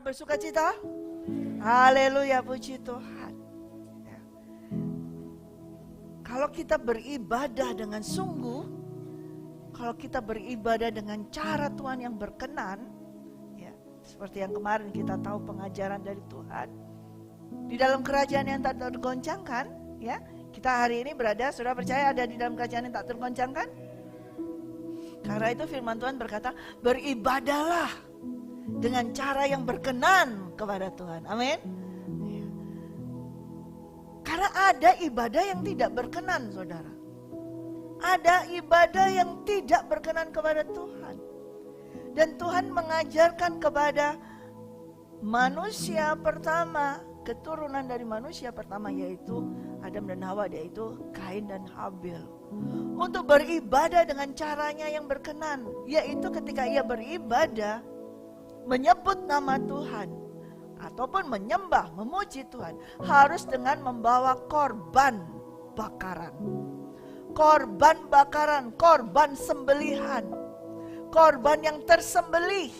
bersuka cita? Haleluya, puji Tuhan. Ya. Kalau kita beribadah dengan sungguh, kalau kita beribadah dengan cara Tuhan yang berkenan, ya, seperti yang kemarin kita tahu pengajaran dari Tuhan, di dalam kerajaan yang tak tergoncangkan, ya, kita hari ini berada, sudah percaya ada di dalam kerajaan yang tak tergoncangkan? Karena itu firman Tuhan berkata, beribadahlah dengan cara yang berkenan kepada Tuhan. Amin. Ya. Karena ada ibadah yang tidak berkenan, saudara. Ada ibadah yang tidak berkenan kepada Tuhan. Dan Tuhan mengajarkan kepada manusia pertama, keturunan dari manusia pertama, yaitu Adam dan Hawa, yaitu Kain dan Habil, untuk beribadah dengan caranya yang berkenan, yaitu ketika ia beribadah menyebut nama Tuhan ataupun menyembah, memuji Tuhan, harus dengan membawa korban bakaran. Korban bakaran, korban sembelihan, korban yang tersembelih,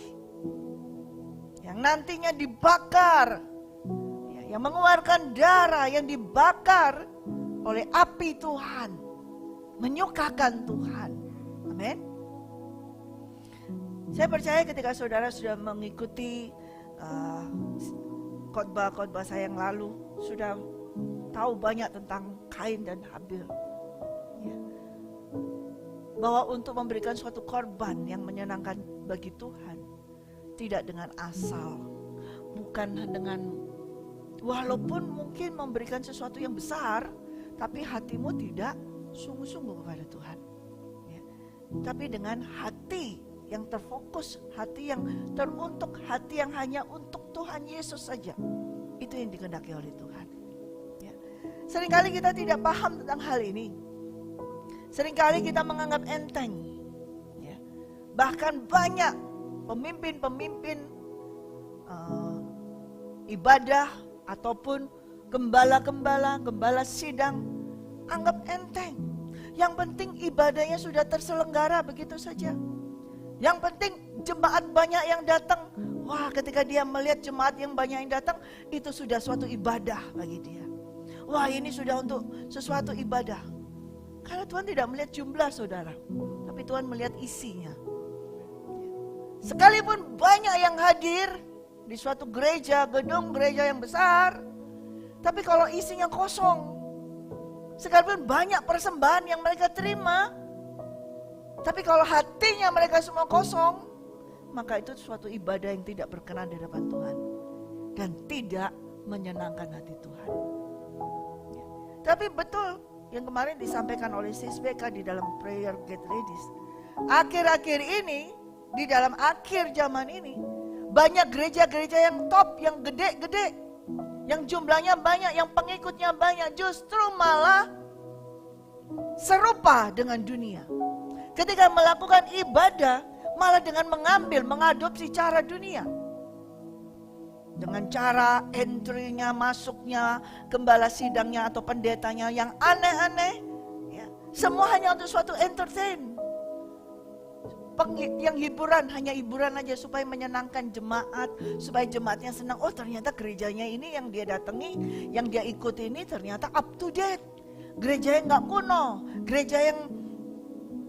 yang nantinya dibakar, yang mengeluarkan darah, yang dibakar oleh api Tuhan, menyukakan Tuhan. Amin. Saya percaya ketika saudara sudah mengikuti khotbah-khotbah saya yang lalu, sudah tahu banyak tentang Kain dan Habil, ya. Bahwa untuk memberikan suatu korban yang menyenangkan bagi Tuhan, tidak dengan asal, bukan dengan, walaupun mungkin memberikan sesuatu yang besar, tapi hatimu tidak sungguh-sungguh kepada Tuhan, ya. Tapi dengan hati yang terfokus, hati yang teruntuk, hati yang hanya untuk Tuhan Yesus saja, itu yang dikehendaki oleh Tuhan, ya. Seringkali kita tidak paham tentang hal ini. Seringkali kita menganggap enteng, ya. Bahkan banyak pemimpin-pemimpin ibadah ataupun gembala sidang anggap enteng. Yang penting ibadahnya sudah terselenggara begitu saja. Yang penting jemaat banyak yang datang. Wah, ketika dia melihat jemaat yang banyak yang datang, itu sudah suatu ibadah bagi dia. Wah, ini sudah untuk sesuatu ibadah. Karena Tuhan tidak melihat jumlah, saudara, tapi Tuhan melihat isinya. Sekalipun banyak yang hadir di suatu gereja, gedung gereja yang besar, tapi kalau isinya kosong, sekalipun banyak persembahan yang mereka terima, tapi kalau hatinya mereka semua kosong, maka itu suatu ibadah yang tidak berkenan di hadapan Tuhan dan tidak menyenangkan hati Tuhan. Ya. Tapi betul yang kemarin disampaikan oleh Sis Becca di dalam Prayer Get Ladies. Akhir-akhir ini, di dalam akhir zaman ini, banyak gereja-gereja yang top, yang gede-gede, yang jumlahnya banyak, yang pengikutnya banyak, justru malah serupa dengan dunia. Ketika melakukan ibadah, malah dengan mengadopsi cara dunia. Dengan cara entry-nya, masuknya, gembala sidangnya atau pendetanya yang aneh-aneh. Ya. Semua hanya untuk suatu entertain. Yang hiburan, hanya hiburan aja supaya menyenangkan jemaat, supaya jemaatnya senang. Oh, ternyata gerejanya ini yang dia datangi, yang dia ikuti ini ternyata up to date. Gereja yang gak kuno, gereja yang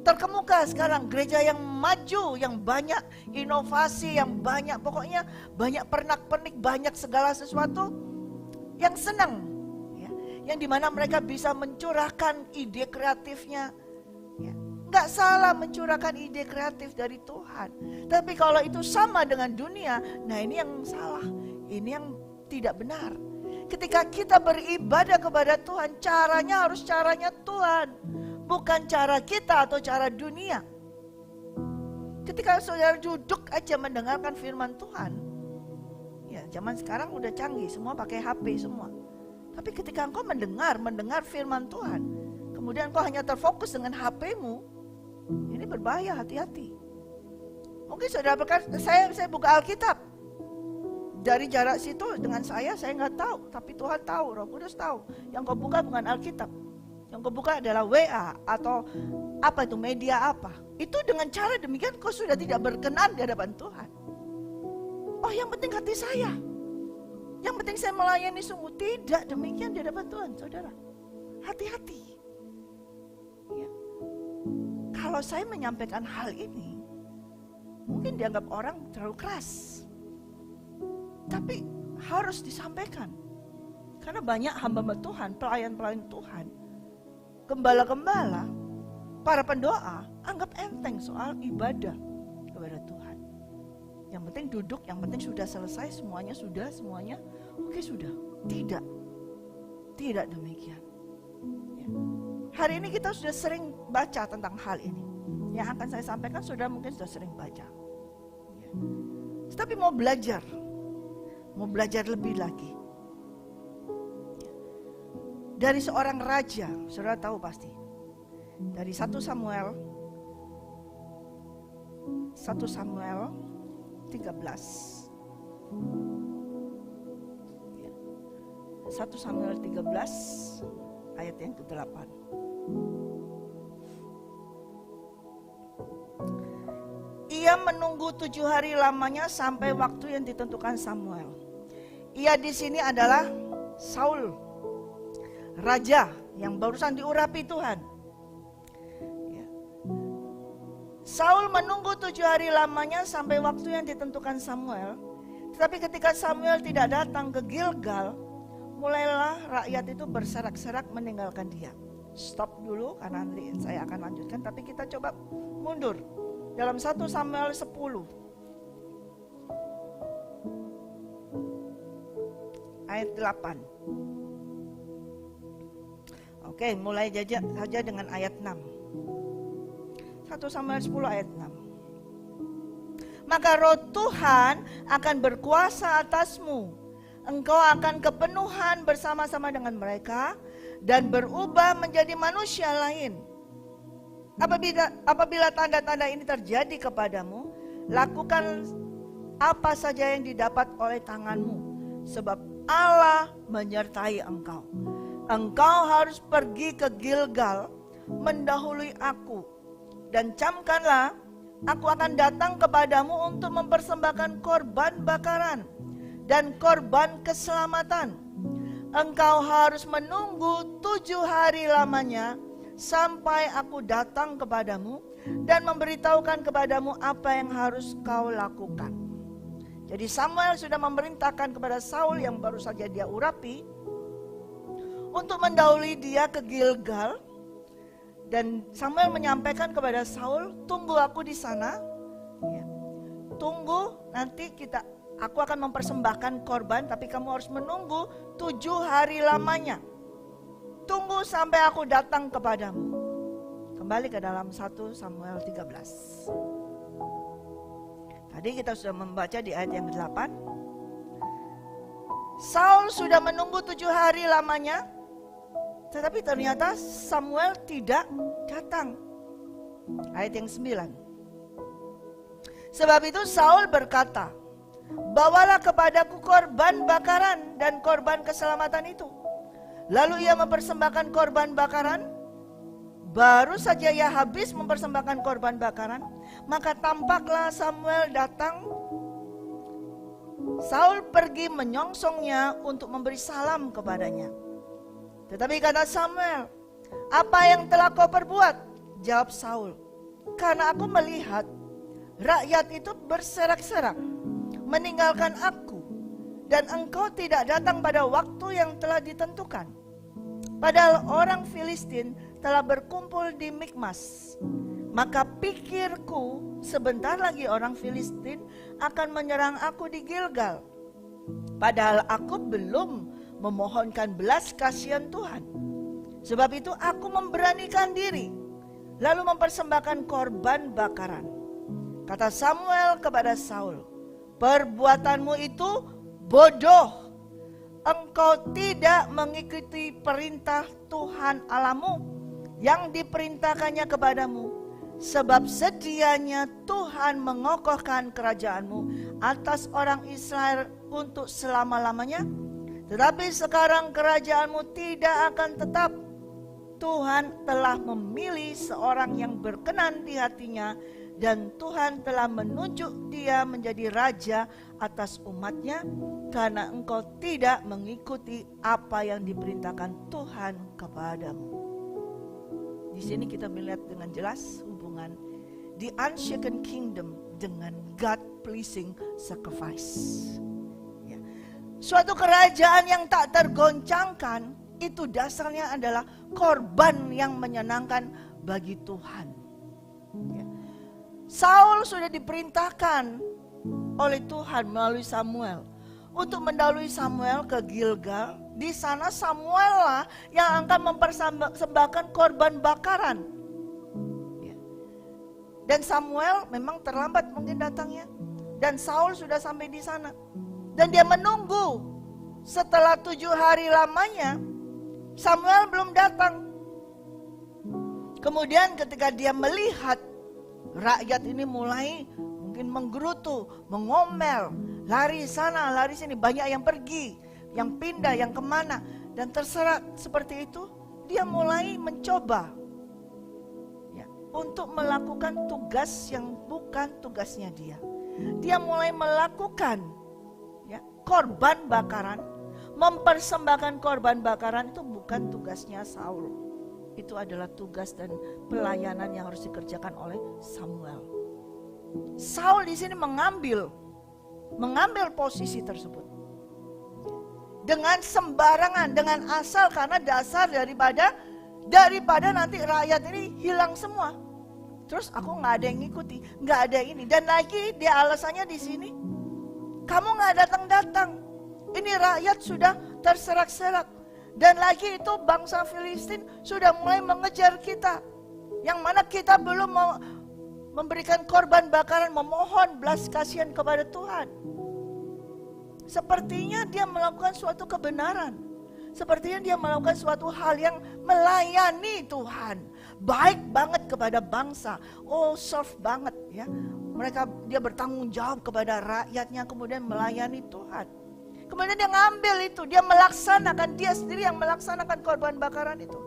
terkemuka sekarang, gereja yang maju, yang banyak inovasi, yang banyak, pokoknya banyak pernak-pernik, banyak segala sesuatu yang senang, ya. Yang dimana mereka bisa mencurahkan ide kreatifnya, ya. Gak salah mencurahkan ide kreatif dari Tuhan, tapi kalau itu sama dengan dunia, nah ini yang salah, ini yang tidak benar. Ketika kita beribadah kepada Tuhan, caranya harus caranya Tuhan, bukan cara kita atau cara dunia. Ketika saudara duduk aja mendengarkan firman Tuhan, ya zaman sekarang udah canggih, semua pakai HP semua. Tapi ketika engkau mendengar firman Tuhan, kemudian engkau hanya terfokus dengan HP-mu, ini berbahaya, hati-hati. Mungkin saudara berkata, saya buka Alkitab. Dari jarak situ dengan saya nggak tahu, tapi Tuhan tahu, Roh Kudus tahu. Yang kau buka bukan Alkitab. Yang kau buka adalah WA atau apa itu, media apa. Itu dengan cara demikian kau sudah tidak berkenan di hadapan Tuhan. Oh, Oh, yang penting hati saya. Yang penting saya melayani sungguh. Tidak demikian di hadapan Tuhan, saudara. Hati-hati. Ya. Kalau saya menyampaikan hal ini, mungkin dianggap orang terlalu keras. Tapi harus disampaikan. Karena banyak hamba Tuhan, pelayan-pelayan Tuhan, gembala-gembala, para pendoa, anggap enteng soal ibadah kepada Tuhan. Yang penting duduk, yang penting sudah selesai, semuanya, oke sudah. Tidak demikian. Ya. Hari ini kita sudah sering baca tentang hal ini. Yang akan saya sampaikan saudara mungkin sudah sering baca. Ya. Tapi mau belajar lebih lagi. Dari seorang raja, saudara tahu pasti. Dari 1 Samuel 13. 1 Samuel 13 ayat yang ke-8. Ia menunggu 7 hari lamanya sampai waktu yang ditentukan Samuel. Ia di sini adalah Saul, raja yang barusan diurapi Tuhan. Saul menunggu 7 hari lamanya sampai waktu yang ditentukan Samuel. Tetapi ketika Samuel tidak datang ke Gilgal, mulailah rakyat itu berserak-serak meninggalkan dia. Stop dulu karena nanti saya akan lanjutkan. Tapi kita coba mundur. Dalam 1 Samuel 10. Ayat 8. Oke, mulai saja dengan ayat 6. 1 Samuel 10 ayat 6. Maka roh Tuhan akan berkuasa atasmu. Engkau akan kepenuhan bersama-sama dengan mereka dan berubah menjadi manusia lain. Apabila tanda-tanda ini terjadi kepadamu, lakukan apa saja yang didapat oleh tanganmu, sebab Allah menyertai engkau. Engkau harus pergi ke Gilgal mendahului aku, dan camkanlah, aku akan datang kepadamu untuk mempersembahkan korban bakaran dan korban keselamatan. Engkau harus menunggu 7 hari lamanya sampai aku datang kepadamu dan memberitahukan kepadamu apa yang harus kau lakukan. Jadi Samuel sudah memerintahkan kepada Saul yang baru saja dia urapi untuk mendahului dia ke Gilgal. Dan Samuel menyampaikan kepada Saul, tunggu aku di sana. Ya. Tunggu, nanti aku akan mempersembahkan korban, tapi kamu harus menunggu 7 hari lamanya. Tunggu sampai aku datang kepadamu. Kembali ke dalam 1 Samuel 13. Tadi kita sudah membaca di ayat yang ke-8. Saul sudah menunggu 7 hari lamanya. Tetapi ternyata Samuel tidak datang. Ayat yang 9. Sebab itu Saul berkata, bawalah kepadaku korban bakaran dan korban keselamatan itu. Lalu ia mempersembahkan korban bakaran. Baru saja ia habis mempersembahkan korban bakaran, maka tampaklah Samuel datang. Saul pergi menyongsongnya untuk memberi salam kepadanya. Tetapi kata Samuel, apa yang telah kau perbuat? Jawab Saul, karena aku melihat rakyat itu berserak-serak meninggalkan aku, dan engkau tidak datang pada waktu yang telah ditentukan. Padahal orang Filistin telah berkumpul di Mikmas. Maka pikirku, sebentar lagi orang Filistin akan menyerang aku di Gilgal. Padahal aku belum memohonkan belas kasihan Tuhan. Sebab itu aku memberanikan diri, lalu mempersembahkan korban bakaran. Kata Samuel kepada Saul, perbuatanmu itu bodoh. Engkau tidak mengikuti perintah Tuhan Allahmu yang diperintahkannya kepadamu. Sebab sedianya Tuhan mengokohkan kerajaanmu atas orang Israel untuk selama-lamanya. Tetapi sekarang kerajaanmu tidak akan tetap. Tuhan telah memilih seorang yang berkenan di hatinya Dan Tuhan telah menunjuk dia menjadi raja atas umatnya, karena engkau tidak mengikuti apa yang diperintahkan Tuhan kepadamu. Di sini kita melihat dengan jelas hubungan the unshaken kingdom dengan God pleasing sacrifice. Ya. Suatu kerajaan yang tak tergoncangkan itu dasarnya adalah korban yang menyenangkan bagi Tuhan. Ya. Saul sudah diperintahkan oleh Tuhan melalui Samuel untuk mendahului Samuel ke Gilgal. Di sana Samuel lah yang akan mempersembahkan korban bakaran. Ya. Dan Samuel memang terlambat mungkin datangnya. Dan Saul sudah sampai di sana. Dan dia menunggu. Setelah 7 hari lamanya, Samuel belum datang. Kemudian ketika dia melihat rakyat ini mulai mungkin menggerutu, mengomel, lari sana, lari sini, banyak yang pergi, yang pindah, yang kemana, dan terserah seperti itu, dia mulai mencoba ya, untuk melakukan tugas yang bukan tugasnya dia. Dia mulai melakukan ya, korban bakaran, mempersembahkan korban bakaran itu bukan tugasnya Saul. Itu adalah tugas dan pelayanan yang harus dikerjakan oleh Samuel. Saul di sini mengambil posisi tersebut dengan sembarangan, dengan asal, karena dasar daripada nanti rakyat ini hilang semua. Terus aku nggak ada yang ngikuti, nggak ada ini, dan lagi dia alasannya di sini, kamu nggak datang-datang. Ini rakyat sudah terserak-serak. Dan lagi itu bangsa Filistin sudah mulai mengejar kita. Yang mana kita belum memberikan korban bakaran, memohon belas kasihan kepada Tuhan. Sepertinya dia melakukan suatu kebenaran. Sepertinya dia melakukan suatu hal yang melayani Tuhan. Baik banget kepada bangsa. Oh, serve banget ya. Dia bertanggung jawab kepada rakyatnya, kemudian melayani Tuhan. Kemudian dia ngambil itu, dia melaksanakan, dia sendiri yang melaksanakan korban bakaran itu.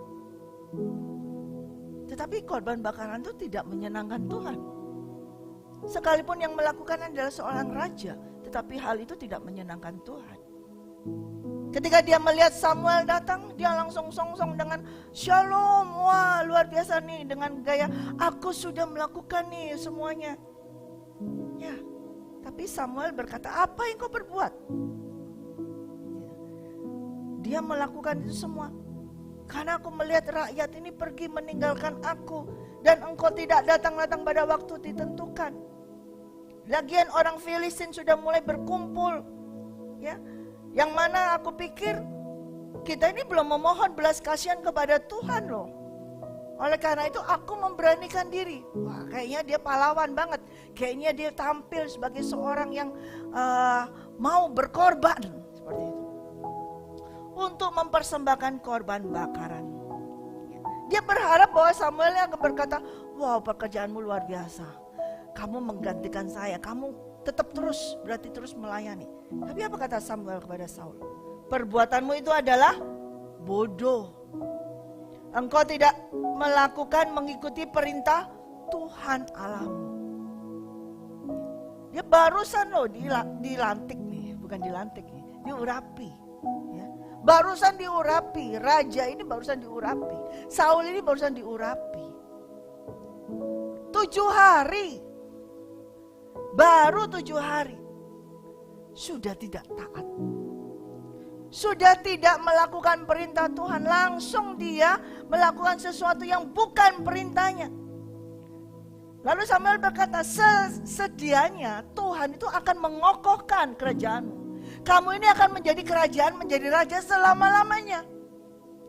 Tetapi korban bakaran itu tidak menyenangkan Tuhan. Sekalipun yang melakukan adalah seorang raja, tetapi hal itu tidak menyenangkan Tuhan. Ketika dia melihat Samuel datang, dia langsung songsong dengan shalom, wah luar biasa nih, dengan gaya aku sudah melakukan nih semuanya. Ya, tapi Samuel berkata, apa yang kau perbuat? Dia melakukan itu semua karena aku melihat rakyat ini pergi meninggalkan aku, dan engkau tidak datang-datang pada waktu ditentukan. Lagian orang Filistin sudah mulai berkumpul ya, yang mana aku pikir kita ini belum memohon belas kasihan kepada Tuhan loh. Oleh karena itu aku memberanikan diri. Wah, kayaknya dia pahlawan banget. Kayaknya dia tampil sebagai seorang yang mau berkorban seperti itu, untuk mempersembahkan korban bakaran. Dia berharap bahwa Samuel yang berkata, wow, pekerjaanmu luar biasa, kamu menggantikan saya, kamu tetap berarti terus melayani. Tapi apa kata Samuel kepada Saul? Perbuatanmu itu adalah bodoh. Engkau tidak mengikuti perintah Tuhan Allahmu. Dia barusan loh dilantik nih, bukan dilantik nih, diurapi. Ya. Barusan diurapi, raja ini barusan diurapi, Saul ini barusan diurapi. 7 hari, baru 7 hari, sudah tidak taat. Sudah tidak melakukan perintah Tuhan, langsung dia melakukan sesuatu yang bukan perintahnya. Lalu Samuel berkata, sesedianya Tuhan itu akan mengokohkan kerajaanmu. Kamu ini akan menjadi kerajaan, menjadi raja selama-lamanya.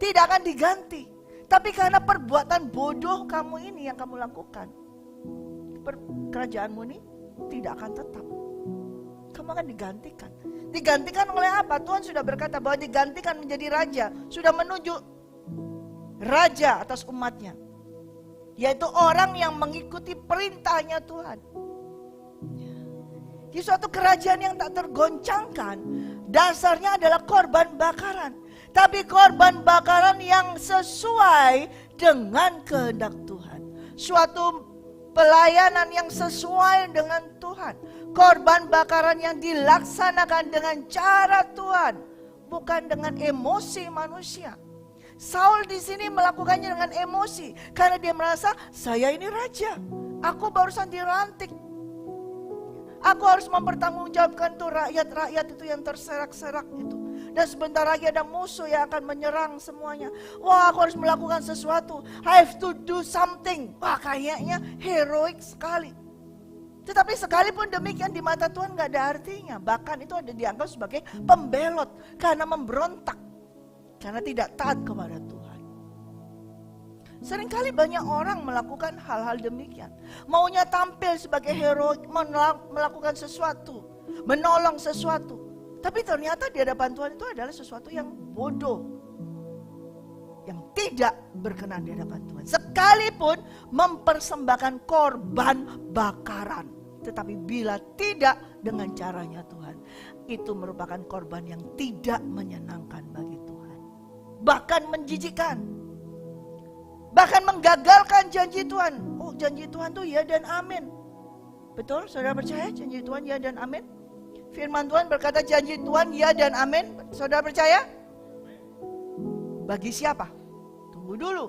Tidak akan diganti. Tapi karena perbuatan bodoh kamu ini yang kamu lakukan, kerajaanmu ini tidak akan tetap. Kamu akan digantikan. Digantikan oleh apa? Tuhan sudah berkata bahwa digantikan menjadi raja. Sudah menunjuk raja atas umatnya, yaitu orang yang mengikuti perintahnya Tuhan. Di suatu kerajaan yang tak tergoncangkan, dasarnya adalah korban bakaran. Tapi korban bakaran yang sesuai dengan kehendak Tuhan. Suatu Pelayanan yang sesuai dengan Tuhan. Korban bakaran yang dilaksanakan dengan cara Tuhan, bukan dengan emosi manusia. Saul di sini melakukannya dengan emosi karena dia merasa saya ini raja. Aku barusan dilantik. Aku harus mempertanggungjawabkan tuh rakyat-rakyat itu yang terserak-serak itu. Dan sebentar lagi ada musuh yang akan menyerang semuanya. Wah, aku harus melakukan sesuatu. I have to do something. Wah, kayaknya heroik sekali. Tetapi sekalipun demikian di mata Tuhan gak ada artinya. Bahkan itu ada dianggap sebagai pembelot. Karena memberontak. Karena tidak taat kepada Tuhan. Seringkali banyak orang melakukan hal-hal demikian. Maunya tampil sebagai heroik, melakukan sesuatu, menolong sesuatu. Tapi ternyata di hadapan Tuhan itu adalah sesuatu yang bodoh. Yang tidak berkenan di hadapan Tuhan. Sekalipun mempersembahkan korban bakaran. Tetapi bila tidak dengan caranya Tuhan, itu merupakan korban yang tidak menyenangkan bagi Tuhan. Bahkan menjijikkan. Bahkan menggagalkan janji Tuhan. Oh, janji Tuhan tuh ya dan amin. Betul? Saudara percaya janji Tuhan ya dan amin? Firman Tuhan berkata janji Tuhan ya dan amin. Saudara percaya? Bagi siapa? Tunggu dulu.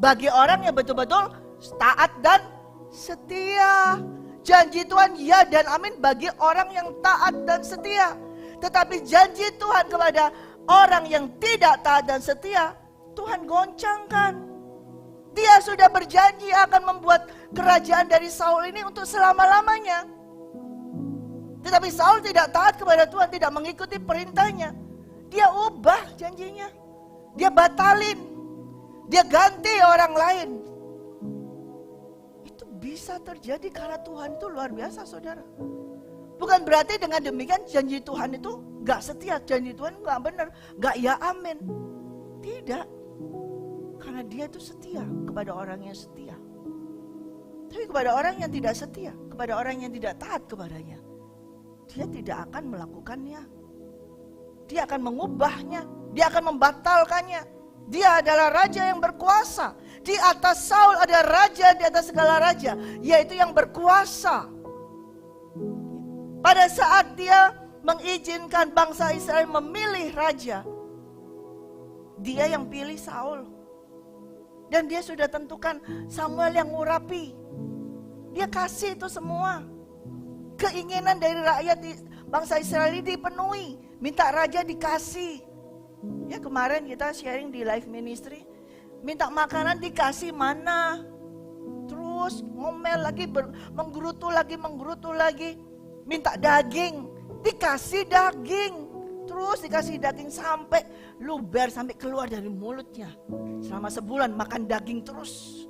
Bagi orang yang betul-betul taat dan setia. Janji Tuhan ya dan amin bagi orang yang taat dan setia. Tetapi janji Tuhan kepada orang yang tidak taat dan setia, Tuhan goncangkan. Dia sudah berjanji akan membuat kerajaan dari Saul ini untuk selama-lamanya. Tetapi Saul tidak taat kepada Tuhan, tidak mengikuti perintahnya. Dia ubah janjinya. Dia batalin. Dia ganti orang lain. Itu bisa terjadi karena Tuhan itu luar biasa, saudara. Bukan berarti dengan demikian janji Tuhan itu gak setia. Janji Tuhan gak benar, gak ya amin. Tidak. Karena dia itu setia kepada orang yang setia. Tapi kepada orang yang tidak setia, kepada orang yang tidak taat kepadanya, dia tidak akan melakukannya. Dia akan mengubahnya, dia akan membatalkannya. Dia adalah raja yang berkuasa. Di atas Saul ada raja di atas segala raja, yaitu yang berkuasa. Pada saat dia mengizinkan bangsa Israel memilih raja, dia yang pilih Saul. Dan dia sudah tentukan Samuel yang ngurapi. Dia kasih itu semua. Keinginan dari rakyat bangsa Israel ini dipenuhi. Minta raja dikasih. Ya kemarin kita sharing di live ministry. Minta makanan dikasih mana. Terus ngomel lagi, menggerutu lagi. Minta daging, dikasih daging. Terus dikasih daging sampai luber, sampai keluar dari mulutnya. Selama sebulan makan daging terus.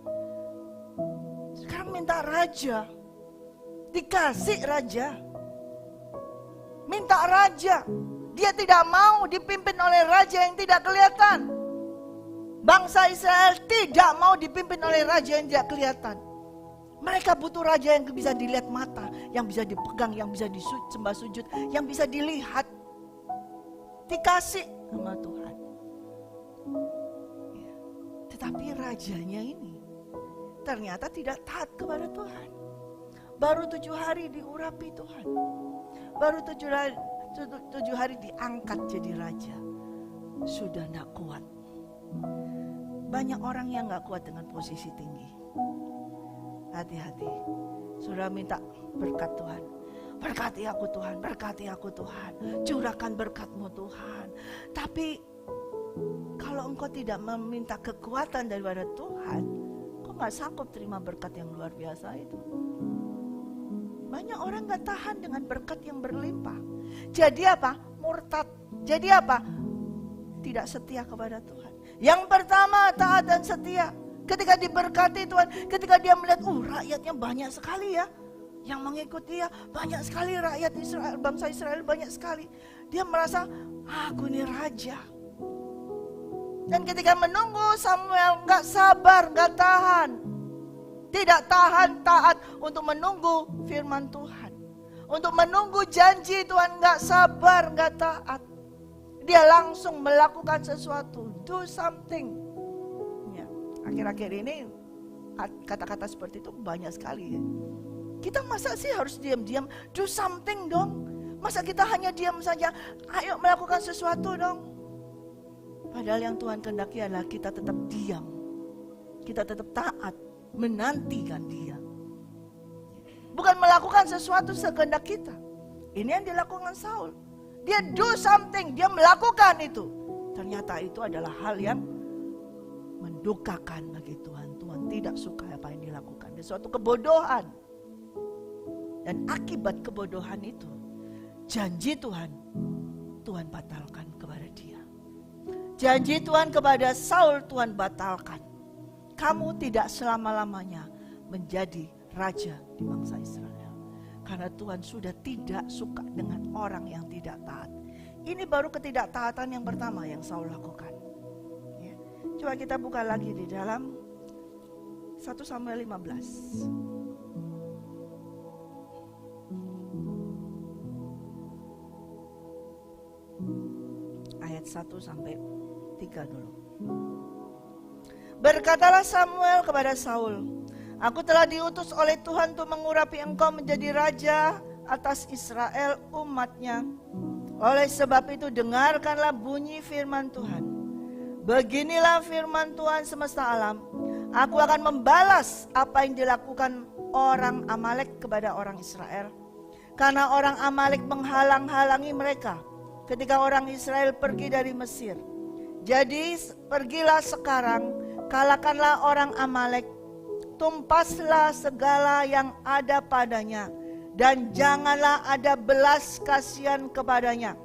Sekarang minta raja. Dikasih raja. Minta raja. Dia tidak mau dipimpin oleh raja yang tidak kelihatan. Bangsa Israel tidak mau dipimpin oleh raja yang tidak kelihatan. Mereka butuh raja yang bisa dilihat mata, yang bisa dipegang, yang bisa disembah sujud, yang bisa dilihat. Dikasih sama Tuhan. Ya. Tetapi rajanya ini ternyata tidak taat kepada Tuhan. Baru 7 hari diurapi Tuhan. Baru 7 hari diangkat jadi raja. Sudah tidak kuat. Banyak orang yang gak kuat dengan posisi tinggi. Hati-hati. Sudah minta berkat Tuhan. Berkati aku Tuhan, berkati aku Tuhan. Curahkan berkat-Mu Tuhan. Tapi kalau engkau tidak meminta kekuatan daripada Tuhan, kau gak sanggup terima berkat yang luar biasa itu. Banyak orang gak tahan dengan berkat yang berlimpah. Jadi apa? Murtad. Jadi apa? Tidak setia kepada Tuhan. Yang pertama taat dan setia. Ketika diberkati Tuhan, ketika dia melihat, rakyatnya banyak sekali ya. Yang mengikuti dia banyak sekali, rakyat Israel, bangsa Israel banyak sekali. Dia merasa, aku ini raja. Dan ketika menunggu Samuel gak sabar, gak tahan. Tidak tahan taat untuk menunggu firman Tuhan. Untuk menunggu janji Tuhan, gak sabar, gak taat. Dia langsung melakukan sesuatu, do something. Ya, akhir-akhir ini kata-kata seperti itu banyak sekali ya. Kita masa sih harus diam-diam? Do something dong. Masa kita hanya diam saja? Ayo melakukan sesuatu dong. Padahal yang Tuhan kehendaki adalah kita tetap diam. Kita tetap taat, menantikan Dia. Bukan melakukan sesuatu sekehendak kita. Ini yang dilakukan Saul. Dia do something, dia melakukan itu. Ternyata itu adalah hal yang mendukakan bagi Tuhan. Tuhan tidak suka apa yang dilakukan. Itu suatu kebodohan. Dan akibat kebodohan itu, janji Tuhan batalkan kepada dia. Janji Tuhan kepada Saul, Tuhan batalkan. Kamu tidak selama-lamanya menjadi raja di bangsa Israel. Karena Tuhan sudah tidak suka dengan orang yang tidak taat. Ini baru ketidaktaatan yang pertama yang Saul lakukan. Ya. Coba kita buka lagi di dalam 1 Samuel 15. Ayat 1 sampai 3 dulu. Berkatalah Samuel kepada Saul, aku telah diutus oleh Tuhan untuk mengurapi engkau menjadi raja atas Israel umatnya. Oleh sebab itu dengarkanlah bunyi firman Tuhan. Beginilah firman Tuhan semesta alam. Aku akan membalas apa yang dilakukan orang Amalek kepada orang Israel. Karena orang Amalek menghalang-halangi mereka ketika orang Israel pergi dari Mesir. Jadi pergilah sekarang, kalahkanlah orang Amalek, tumpaslah segala yang ada padanya, dan janganlah ada belas kasihan kepadanya.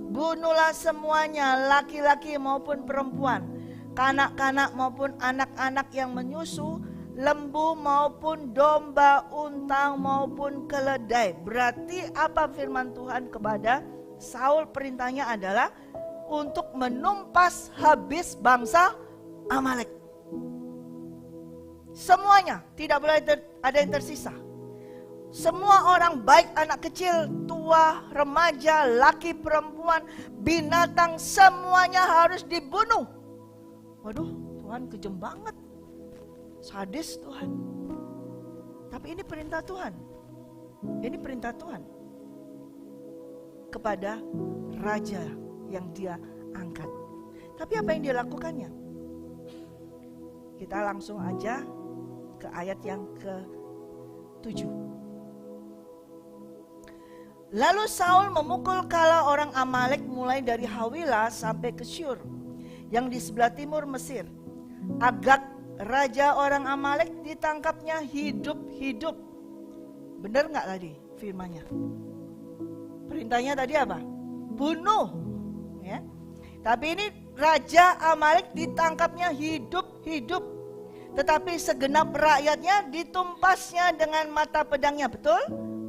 Bunuhlah semuanya, laki-laki maupun perempuan, kanak-kanak maupun anak-anak yang menyusu, lembu maupun domba, untang maupun keledai. Berarti apa firman Tuhan kepada Saul? Perintahnya adalah untuk menumpas habis bangsa Amalek. Semuanya, tidak boleh ada yang tersisa. Semua orang, baik anak kecil, tua, remaja, laki, perempuan, binatang, semuanya harus dibunuh. Waduh, Tuhan kejam banget. Sadis Tuhan. Tapi ini perintah Tuhan. Ini perintah Tuhan kepada raja yang dia angkat. Tapi apa yang dia lakukannya? Kita langsung aja ke ayat yang ke-7. Lalu Saul memukul kala orang Amalek mulai dari Hawilah sampai ke Syur yang di sebelah timur Mesir. Agag, raja orang Amalek, ditangkapnya hidup-hidup. Benar gak tadi firmannya? Perintahnya tadi apa? Bunuh. Ya. Tapi ini raja Amalek ditangkapnya hidup-hidup. Tetapi segenap rakyatnya ditumpasnya dengan mata pedangnya. Betul?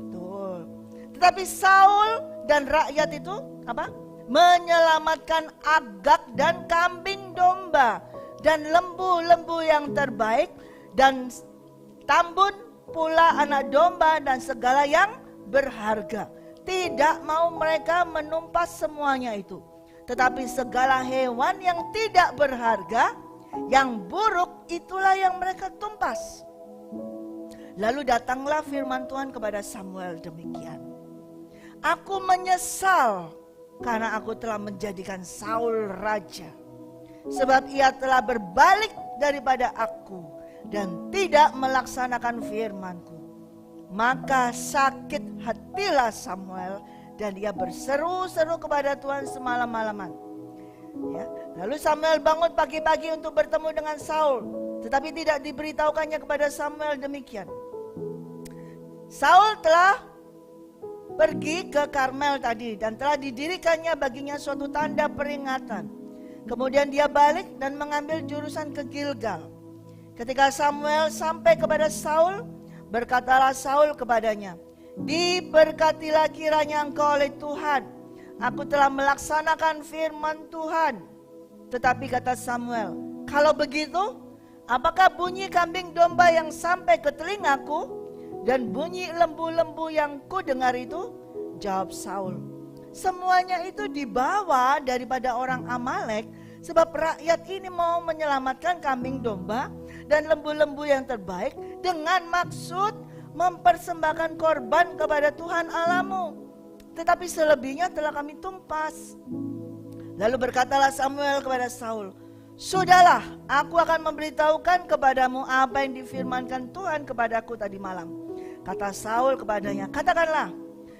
Betul. Tetapi Saul dan rakyat itu apa? Menyelamatkan Agag dan kambing domba dan lembu-lembu yang terbaik, dan tambun pula anak domba dan segala yang berharga. Tidak mau mereka menumpas semuanya itu, tetapi segala hewan yang tidak berharga, yang buruk, itulah yang mereka tumpas. Lalu datanglah firman Tuhan kepada Samuel demikian. Aku menyesal karena aku telah menjadikan Saul raja, sebab ia telah berbalik daripada aku dan tidak melaksanakan firman-Ku. Maka sakit hatilah Samuel dan dia berseru-seru kepada Tuhan semalam-malaman. Ya. Lalu Samuel bangun pagi-pagi untuk bertemu dengan Saul, tetapi tidak diberitahukannya kepada Samuel demikian. Saul telah pergi ke Karmel tadi dan telah didirikannya baginya suatu tanda peringatan. Kemudian dia balik dan mengambil jurusan ke Gilgal. Ketika Samuel sampai kepada Saul, berkatalah Saul kepadanya, diberkatilah kiranya engkau oleh Tuhan. Aku telah melaksanakan firman Tuhan. Tetapi kata Samuel, kalau begitu, apakah bunyi kambing domba yang sampai ke telingaku dan bunyi lembu-lembu yang ku dengar itu? Jawab Saul, semuanya itu dibawa daripada orang Amalek, sebab rakyat ini mau menyelamatkan kambing domba dan lembu-lembu yang terbaik dengan maksud mempersembahkan korban kepada Tuhan Allahmu. Tetapi selebihnya telah kami tumpas. Lalu berkatalah Samuel kepada Saul, sudahlah, aku akan memberitahukan kepadamu apa yang difirmankan Tuhan kepadaku tadi malam. Kata Saul kepadanya, katakanlah.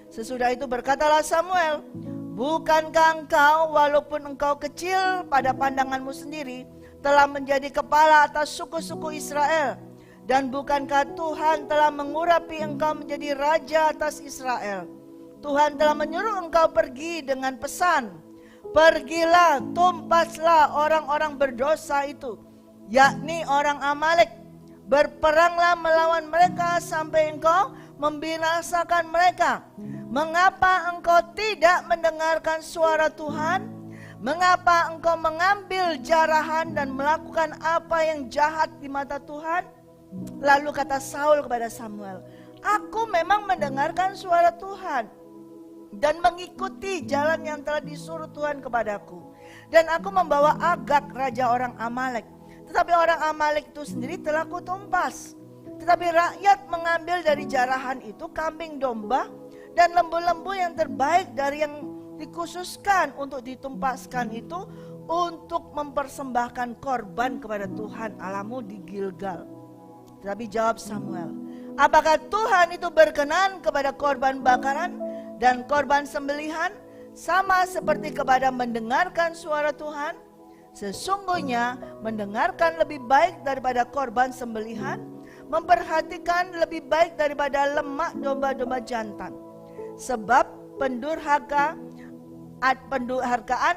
Sesudah itu berkatalah Samuel, bukankah engkau walaupun engkau kecil pada pandanganmu sendiri telah menjadi kepala atas suku-suku Israel? Dan bukankah Tuhan telah mengurapi engkau menjadi raja atas Israel? Tuhan telah menyuruh engkau pergi dengan pesan, pergilah, tumpaslah orang-orang berdosa itu, yakni orang Amalek. Berperanglah melawan mereka sampai engkau membinasakan mereka. Mengapa engkau tidak mendengarkan suara Tuhan? Mengapa engkau mengambil jarahan dan melakukan apa yang jahat di mata Tuhan? Lalu kata Saul kepada Samuel, aku memang mendengarkan suara Tuhan dan mengikuti jalan yang telah disuruh Tuhan kepadaku. Dan aku membawa Agag, raja orang Amalek. Tetapi orang Amalek itu sendiri telah kutumpas. Tetapi rakyat mengambil dari jarahan itu kambing domba dan lembu-lembu yang terbaik dari yang dikhususkan untuk ditumpaskan itu untuk mempersembahkan korban kepada Tuhan Allahmu di Gilgal. Tetapi jawab Samuel, apakah Tuhan itu berkenan kepada korban bakaran dan korban sembelihan sama seperti kepada mendengarkan suara Tuhan? Sesungguhnya mendengarkan lebih baik daripada korban sembelihan, memperhatikan lebih baik daripada lemak domba-domba jantan. Sebab pendurhakaan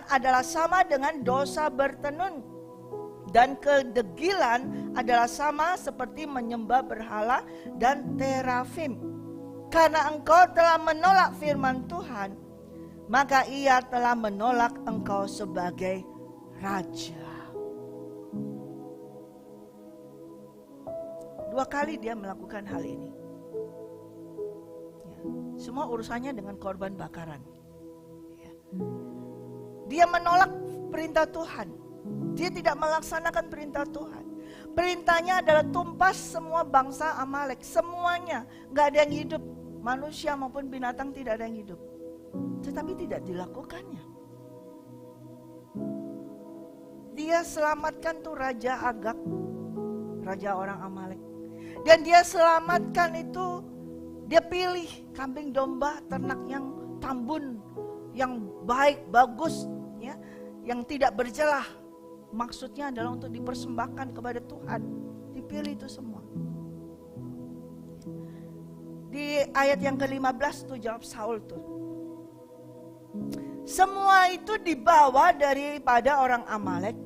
adalah sama dengan dosa bertenun, dan kedegilan adalah sama seperti menyembah berhala dan terafim. Karena engkau telah menolak firman Tuhan, maka ia telah menolak engkau sebagai raja. 2 kali dia melakukan hal ini. Ya, semua urusannya dengan korban bakaran. Ya. Dia menolak perintah Tuhan. Dia tidak melaksanakan perintah Tuhan. Perintahnya adalah tumpas semua bangsa Amalek. Semuanya, gak ada yang hidup. Manusia maupun binatang tidak ada yang hidup. Tetapi tidak dilakukannya. Dia selamatkan tuh Raja Agag, raja orang Amalek. Dan dia selamatkan itu, dia pilih kambing domba, ternak yang tambun, yang baik, bagus, ya, yang tidak bercelah. Maksudnya adalah untuk dipersembahkan kepada Tuhan. Dipilih itu semua. Di ayat yang ke-15 tuh jawab Saul tuh, semua itu dibawa daripada orang Amalek,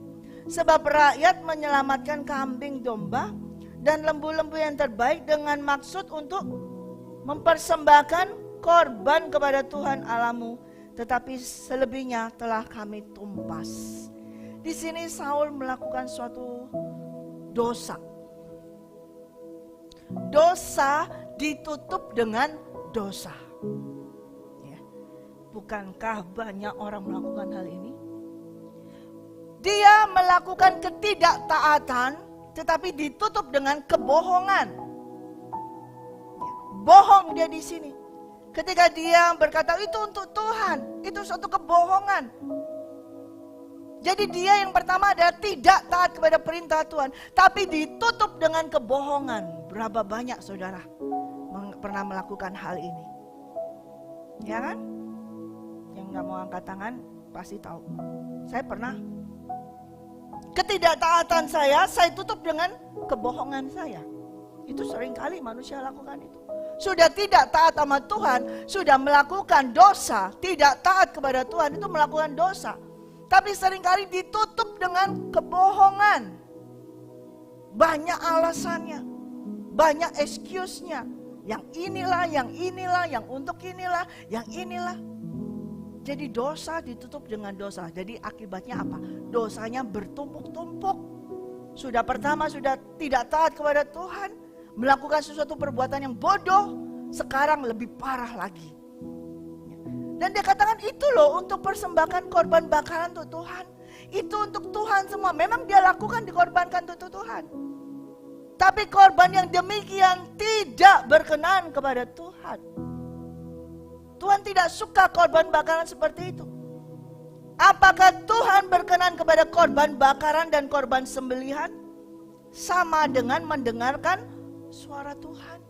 sebab rakyat menyelamatkan kambing domba dan lembu-lembu yang terbaik dengan maksud untuk mempersembahkan korban kepada Tuhan Allahmu, tetapi selebihnya telah kami tumpas. Di sini Saul melakukan suatu dosa. Dosa ditutup dengan dosa. Ya. Bukankah banyak orang melakukan hal ini? Dia melakukan ketidaktaatan, tetapi ditutup dengan kebohongan. Ya. Bohong dia di sini. Ketika dia berkata itu untuk Tuhan, itu suatu kebohongan. Jadi dia yang pertama adalah tidak taat kepada perintah Tuhan, tapi ditutup dengan kebohongan. Berapa banyak saudara pernah melakukan hal ini? Ya kan? Yang gak mau angkat tangan pasti tahu. Saya pernah. Ketidaktaatan saya tutup dengan kebohongan saya. Itu seringkali manusia lakukan itu. Sudah tidak taat sama Tuhan, sudah melakukan dosa, tidak taat kepada Tuhan, itu melakukan dosa. Tapi seringkali ditutup dengan kebohongan. Banyak alasannya, banyak excuse-nya. Yang inilah, yang untuk inilah, yang inilah. Jadi dosa ditutup dengan dosa. Jadi akibatnya apa? Dosanya bertumpuk-tumpuk. Sudah pertama sudah tidak taat kepada Tuhan, melakukan sesuatu perbuatan yang bodoh, sekarang lebih parah lagi. Dan dia katakan itu loh untuk persembahkan korban bakaran untuk Tuhan. Itu untuk Tuhan semua. Memang dia lakukan dikorbankan untuk Tuhan. Tapi korban yang demikian tidak berkenan kepada Tuhan. Tuhan tidak suka korban bakaran seperti itu. Apakah Tuhan berkenan kepada korban bakaran dan korban sembelihan? Sama dengan mendengarkan suara Tuhan.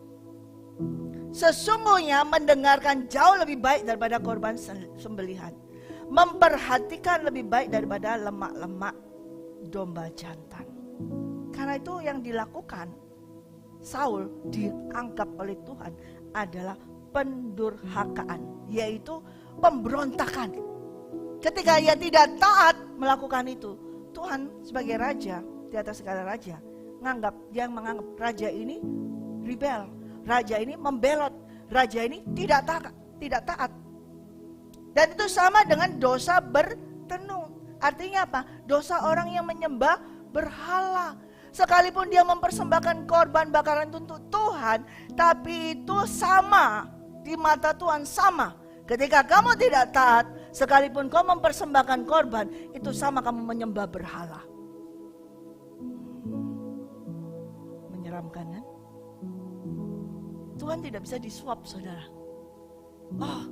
Sesungguhnya mendengarkan jauh lebih baik daripada korban sembelihan. Memperhatikan lebih baik daripada lemak-lemak domba jantan. Karena itu yang dilakukan Saul dianggap oleh Tuhan adalah pendurhakaan, yaitu pemberontakan. Ketika ia tidak taat melakukan itu, Tuhan sebagai raja di atas segala raja menganggap raja ini rebel, raja ini membelot, raja ini tidak taat. Dan itu sama dengan dosa bertenung. Artinya apa? Dosa orang yang menyembah berhala. Sekalipun dia mempersembahkan korban bakaran untuk Tuhan, tapi itu sama di mata Tuhan, sama. Ketika kamu tidak taat, sekalipun kau mempersembahkan korban, itu sama kamu menyembah berhala. Menyeramkan kan? Tuhan tidak bisa disuap, saudara. Oh,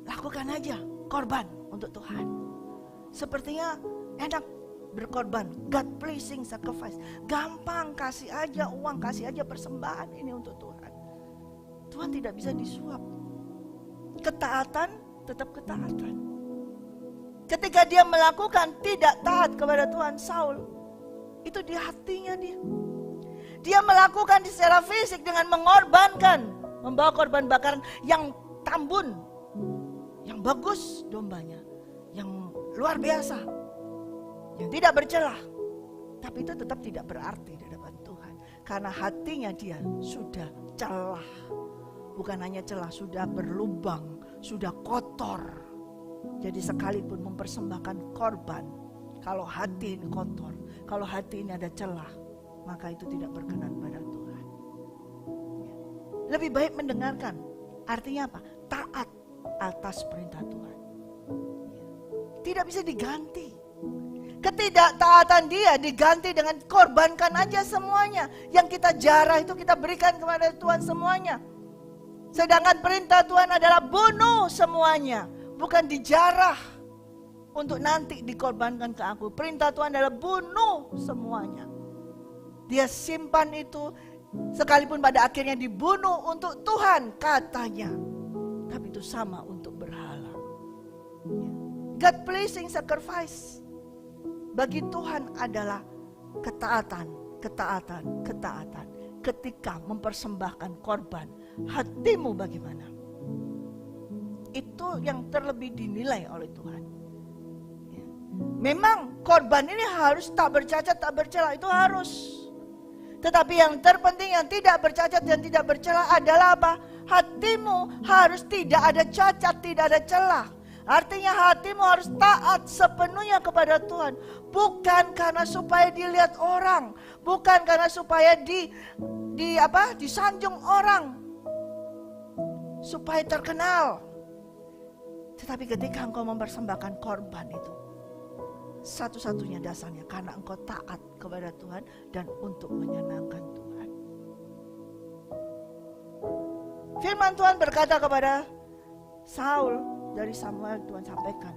lakukan aja korban untuk Tuhan. Sepertinya enak berkorban, God pleasing sacrifice. Gampang, kasih aja uang, kasih aja persembahan ini untuk Tuhan. Tuhan tidak bisa disuap. Ketaatan tetap ketaatan. Ketika dia melakukan tidak taat kepada Tuhan, Saul, itu di hatinya dia. Dia melakukan secara fisik dengan mengorbankan, membawa korban bakaran yang tambun, yang bagus dombanya, yang luar biasa, yang tidak bercelah. Tapi itu tetap tidak berarti di hadapan Tuhan. Karena hatinya dia sudah celah. Bukan hanya celah, sudah berlubang, sudah kotor. Jadi sekalipun mempersembahkan korban, kalau hati ini kotor, kalau hati ini ada celah, maka itu tidak berkenan pada Tuhan. Lebih baik mendengarkan. Artinya apa? Taat atas perintah Tuhan. Tidak bisa diganti. Ketidaktaatan dia diganti dengan korbankan aja semuanya. Yang kita jarah itu kita berikan kepada Tuhan semuanya. Sedangkan perintah Tuhan adalah bunuh semuanya. Bukan dijarah untuk nanti dikorbankan ke aku. Perintah Tuhan adalah bunuh semuanya. Dia simpan itu sekalipun pada akhirnya dibunuh untuk Tuhan katanya. Tapi itu sama untuk berhala. God pleasing sacrifice bagi Tuhan adalah ketaatan. Ketika mempersembahkan korban, hatimu bagaimana? Itu yang terlebih dinilai oleh Tuhan. Memang korban ini harus tak bercacat, tak bercela, itu harus. Tetapi yang terpenting, yang tidak bercacat dan tidak bercela adalah apa? Hatimu harus tidak ada cacat, tidak ada celah. Artinya hatimu harus taat sepenuhnya kepada Tuhan. Bukan karena supaya dilihat orang, bukan karena supaya disanjung orang, supaya terkenal. Tetapi ketika engkau mempersembahkan korban itu, satu-satunya dasarnya karena engkau taat kepada Tuhan dan untuk menyenangkan Tuhan. Firman Tuhan berkata kepada Saul, dari Samuel Tuhan sampaikan,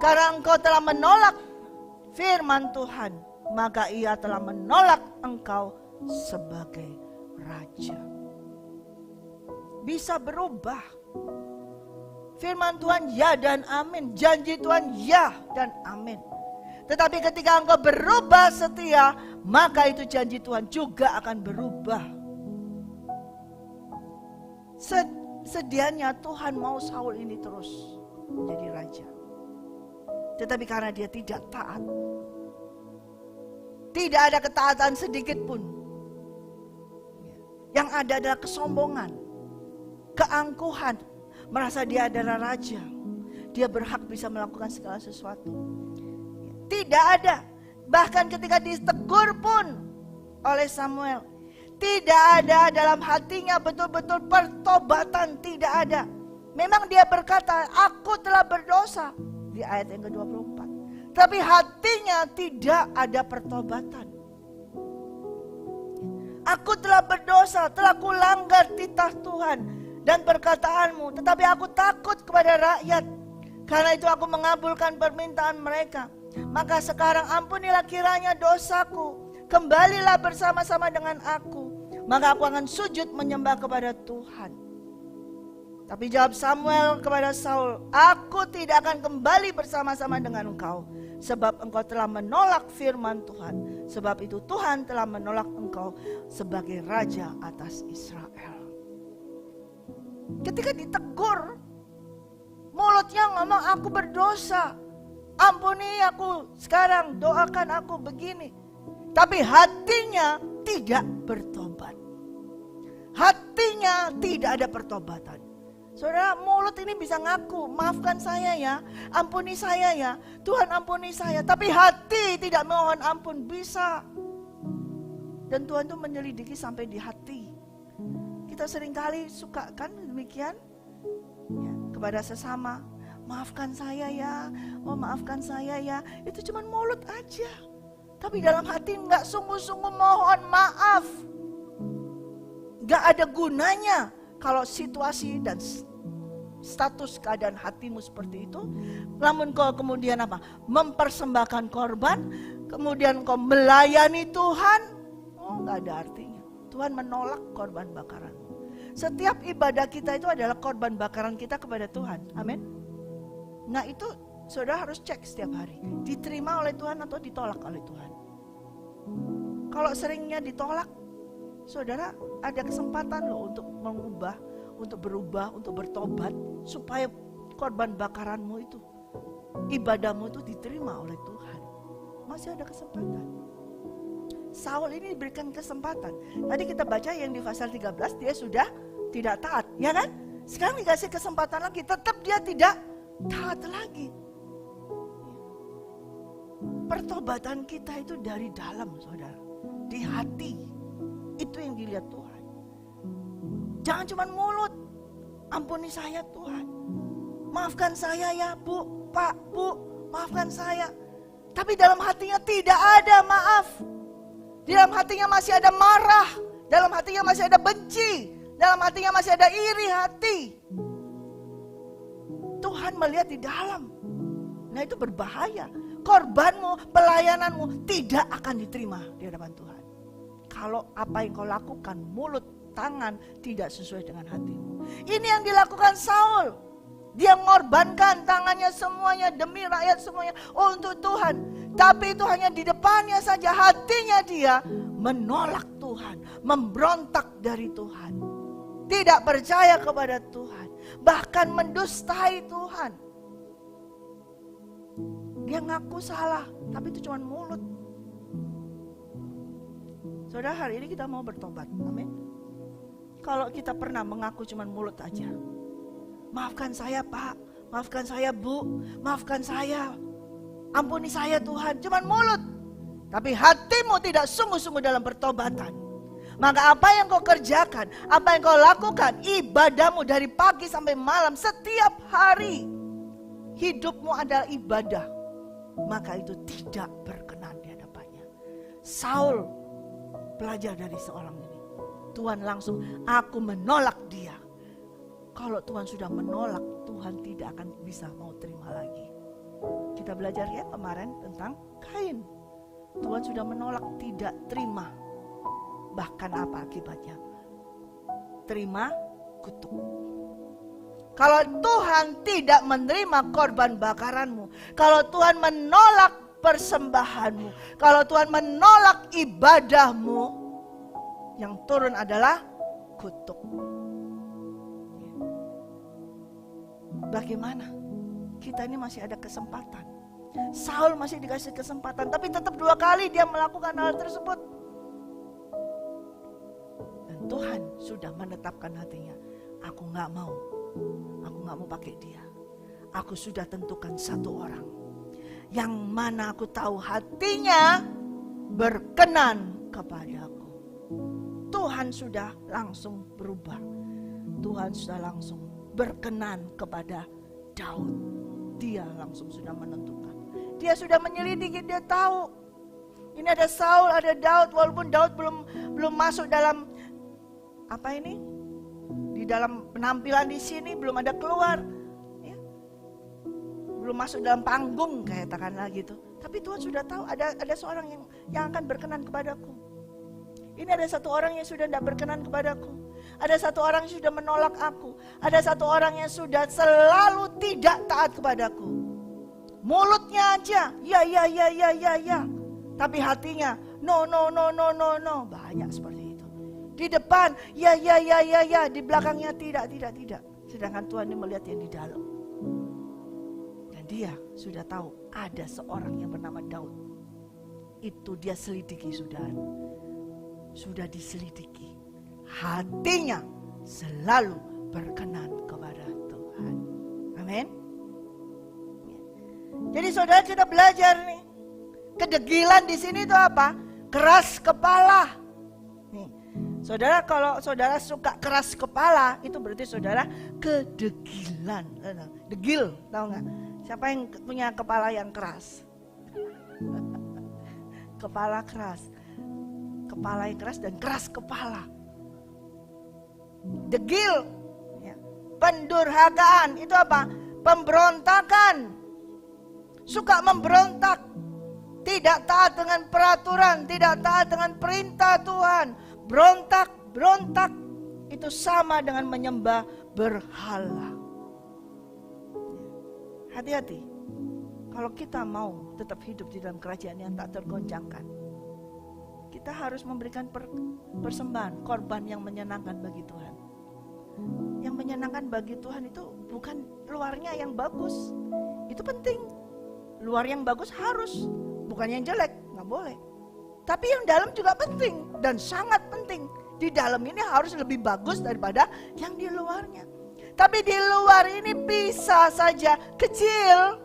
karena engkau telah menolak firman Tuhan, maka ia telah menolak engkau sebagai raja. Bisa berubah. Firman Tuhan ya dan amin, janji Tuhan ya dan amin. Tetapi ketika engkau berubah setia, maka itu janji Tuhan juga akan berubah. Sedianya Tuhan mau Saul ini terus menjadi raja. Tetapi karena dia tidak taat, tidak ada ketaatan sedikit pun. Yang ada adalah kesombongan, keangkuhan, merasa dia adalah raja, dia berhak bisa melakukan segala sesuatu. Tidak ada. Bahkan ketika ditegur pun oleh Samuel, tidak ada dalam hatinya betul-betul pertobatan, tidak ada. Memang dia berkata, aku telah berdosa di ayat yang ke-24. Tapi hatinya tidak ada pertobatan. Aku telah berdosa, telah kulanggar titah Tuhan dan perkataanmu. Tetapi aku takut kepada rakyat. Karena itu aku mengabulkan permintaan mereka. Maka sekarang ampunilah kiranya dosaku. Kembalilah bersama-sama dengan aku. Maka aku akan sujud menyembah kepada Tuhan. Tapi jawab Samuel kepada Saul, aku tidak akan kembali bersama-sama dengan engkau, sebab engkau telah menolak firman Tuhan. Sebab itu Tuhan telah menolak engkau sebagai raja atas Israel. Ketika ditegur, mulutnya ngomong aku berdosa, ampuni aku sekarang, doakan aku begini. Tapi hatinya tidak bertobat. Hatinya tidak ada pertobatan. Saudara, mulut ini bisa ngaku, maafkan saya ya, ampuni saya ya, Tuhan ampuni saya. Tapi hati tidak mohon ampun, bisa. Dan Tuhan tuh menyelidiki sampai di hati. Kita seringkali suka kan demikian ya, kepada sesama. Maafkan saya ya, oh maafkan saya ya. Itu cuma mulut aja. Tapi dalam hati enggak sungguh-sungguh mohon maaf. Enggak ada gunanya kalau situasi dan status keadaan hatimu seperti itu. Namun kau kemudian apa? Mempersembahkan korban, kemudian kau melayani Tuhan. Oh, enggak ada artinya. Tuhan menolak korban bakaranmu. Setiap ibadah kita itu adalah korban bakaran kita kepada Tuhan. Amin. Nah, itu saudara harus cek setiap hari. Diterima oleh Tuhan atau ditolak oleh Tuhan. Kalau seringnya ditolak, saudara ada kesempatan loh untuk mengubah, untuk berubah, untuk bertobat. Supaya korban bakaranmu itu, ibadahmu itu diterima oleh Tuhan. Masih ada kesempatan. Saul ini diberikan kesempatan. Tadi kita baca yang di pasal 13, dia sudah tidak taat, ya kan? Sekarang dikasih kesempatan lagi, tetap dia tidak taat lagi. Pertobatan kita itu dari dalam, saudara. Di hati. Itu yang dilihat Tuhan. Jangan cuma mulut. Ampuni saya Tuhan. Maafkan saya ya Bu, Pak, Bu. Maafkan saya. Tapi dalam hatinya tidak ada maaf. Di dalam hatinya masih ada marah. Dalam hatinya masih ada benci. Dalam hatinya masih ada iri hati. Tuhan melihat di dalam. Nah, itu berbahaya. Korbanmu, pelayananmu tidak akan diterima di hadapan Tuhan. Kalau apa yang kau lakukan, mulut, tangan tidak sesuai dengan hatimu. Ini yang dilakukan Saul. Dia mengorbankan tangannya semuanya demi rakyat semuanya untuk Tuhan. Tapi itu hanya di depannya saja, hatinya dia menolak Tuhan, memberontak dari Tuhan. Tidak percaya kepada Tuhan, bahkan mendustai Tuhan. Dia ngaku salah, tapi itu cuma mulut. Saudara, hari ini kita mau bertobat, amin. Kalau kita pernah mengaku cuma mulut aja, maafkan saya Pak, maafkan saya Bu, maafkan saya, ampuni saya Tuhan, cuma mulut. Tapi hatimu tidak sungguh-sungguh dalam pertobatan. Maka apa yang kau kerjakan, apa yang kau lakukan, ibadahmu dari pagi sampai malam, setiap hari, hidupmu adalah ibadah. Maka itu tidak berkenan di hadapannya. Saul belajar dari seorang ini. Tuhan langsung, aku menolak dia. Kalau Tuhan sudah menolak, Tuhan tidak akan bisa mau terima lagi. Kita belajar ya kemarin tentang Kain. Tuhan sudah menolak, tidak terima. Bahkan apa akibatnya? Terima kutuk. Kalau Tuhan tidak menerima korban bakaranmu, kalau Tuhan menolak persembahanmu, kalau Tuhan menolak ibadahmu, yang turun adalah kutuk. Bagaimana? Kita ini masih ada kesempatan. Saul masih dikasih kesempatan, tapi tetap 2 kali dia melakukan hal tersebut. Dan Tuhan sudah menetapkan hatinya, aku gak mau pakai dia. Aku sudah tentukan satu orang, yang mana aku tahu hatinya berkenan kepadaku. Tuhan sudah langsung berubah. Tuhan sudah langsung berkenan kepada Daud. Dia langsung sudah menentukan. Dia sudah menyelidiki, dia tahu. Ini ada Saul, ada Daud, walaupun Daud belum masuk dalam di dalam penampilan di sini, belum ada keluar, ya. Belum masuk dalam panggung katakanlah gitu. Tapi Tuhan sudah tahu ada seorang yang akan berkenan kepadaku. Ini ada satu orang yang sudah tidak berkenan kepadaku. Ada satu orang yang sudah menolak aku. Ada satu orang yang sudah selalu tidak taat kepadaku. Mulutnya aja, ya. Tapi hatinya, no. Banyak seperti itu. Di depan, ya. Di belakangnya tidak. Sedangkan Tuhan ini melihat yang di dalam. Dan dia sudah tahu ada seorang yang bernama Daud. Itu dia selidiki, sudah diselidiki. Hatinya selalu berkenan kepada Tuhan. Amin. Jadi saudara kita belajar nih. Kedegilan di sini itu apa? Keras kepala. Nih, saudara, kalau saudara suka keras kepala, itu berarti saudara kedegilan. Degil, tahu nggak? Siapa yang punya kepala yang keras? Kepala keras. Kepala yang keras dan keras kepala. Degil, ya. Pendurhakaan, itu apa? Pemberontakan. Suka memberontak. Tidak taat dengan peraturan, tidak taat dengan perintah Tuhan. Berontak itu sama dengan menyembah berhala. Hati-hati. Kalau kita mau tetap hidup di dalam kerajaan yang tak tergoncangkan, kita harus memberikan persembahan, korban yang menyenangkan bagi Tuhan. Yang menyenangkan bagi Tuhan itu bukan luarnya yang bagus. Itu penting. Luar yang bagus harus. Bukan yang jelek, nggak boleh. Tapi yang dalam juga penting dan sangat penting. Di dalam ini harus lebih bagus daripada yang di luarnya. Tapi di luar ini bisa saja kecil,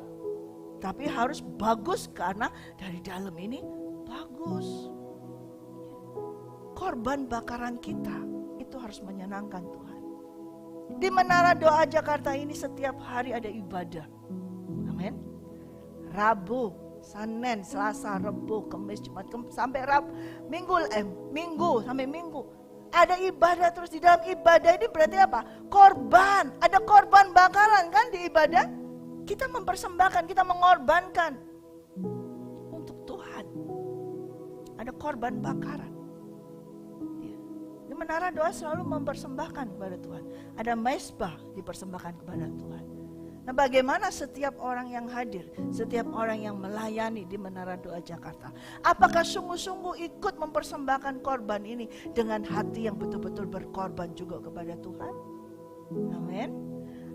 tapi harus bagus karena dari dalam ini bagus. Korban bakaran kita itu harus menyenangkan Tuhan. Di Menara Doa Jakarta ini setiap hari ada ibadah. Amin. Rabu, Senin, Selasa, Rabu, Kamis, Jumat, sampai Minggu sampai Minggu. Ada ibadah terus. Di dalam ibadah ini berarti apa? Korban. Ada korban bakaran kan di ibadah? Kita mempersembahkan, kita mengorbankan untuk Tuhan. Ada korban bakaran. Di Menara Doa selalu mempersembahkan kepada Tuhan. Ada mezbah dipersembahkan kepada Tuhan. Nah, bagaimana setiap orang yang hadir, setiap orang yang melayani di Menara Doa Jakarta, apakah sungguh-sungguh ikut mempersembahkan korban ini dengan hati yang betul-betul berkorban juga kepada Tuhan? Amin.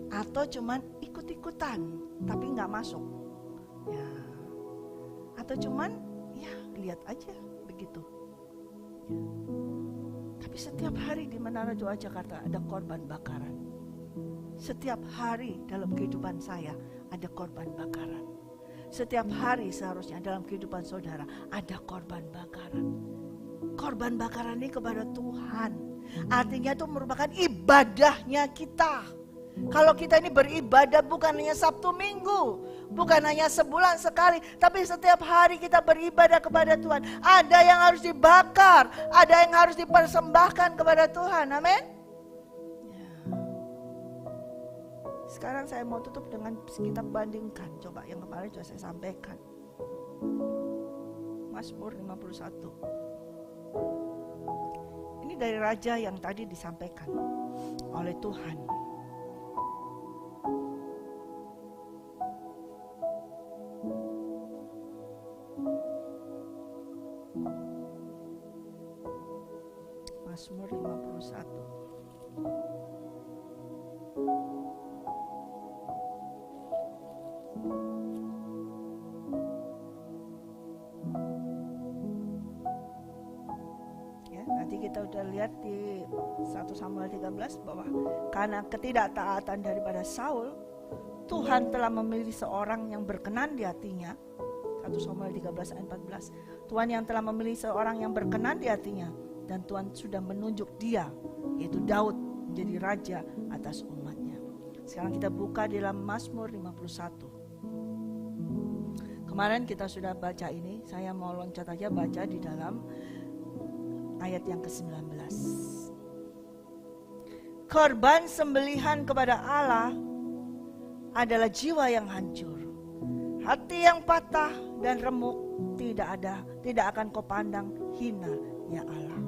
Atau cuman ikut-ikutan tapi nggak masuk, ya. Atau cuman ya lihat aja begitu, ya. Tapi setiap hari di Menara Doa Jakarta ada korban bakaran. Setiap hari dalam kehidupan saya ada korban bakaran. Setiap hari seharusnya dalam kehidupan saudara ada korban bakaran. Korban bakaran ini kepada Tuhan. Artinya itu merupakan ibadahnya kita. Kalau kita ini beribadah bukan hanya Sabtu Minggu, bukan hanya sebulan sekali, tapi setiap hari kita beribadah kepada Tuhan. Ada yang harus dibakar, ada yang harus dipersembahkan kepada Tuhan. Amin. Sekarang saya mau tutup dengan kita bandingkan. Coba yang kemarin sudah saya sampaikan. Mazmur 51. Ini dari raja yang tadi disampaikan oleh Tuhan. Mazmur 51. Kita udah lihat di 1 Samuel 13 bahwa karena ketidaktaatan daripada Saul, Tuhan telah memilih seorang yang berkenan di hatinya. 1 Samuel 13 ayat 14. Tuhan yang telah memilih seorang yang berkenan di hatinya, dan Tuhan sudah menunjuk dia, yaitu Daud, menjadi raja atas umatnya. Sekarang kita buka di dalam Mazmur 51. Kemarin kita sudah baca ini, saya mau loncat aja baca di dalam ayat yang ke-19. Korban sembelihan kepada Allah adalah jiwa yang hancur, hati yang patah dan remuk tidak akan kau pandang hina, ya Allah.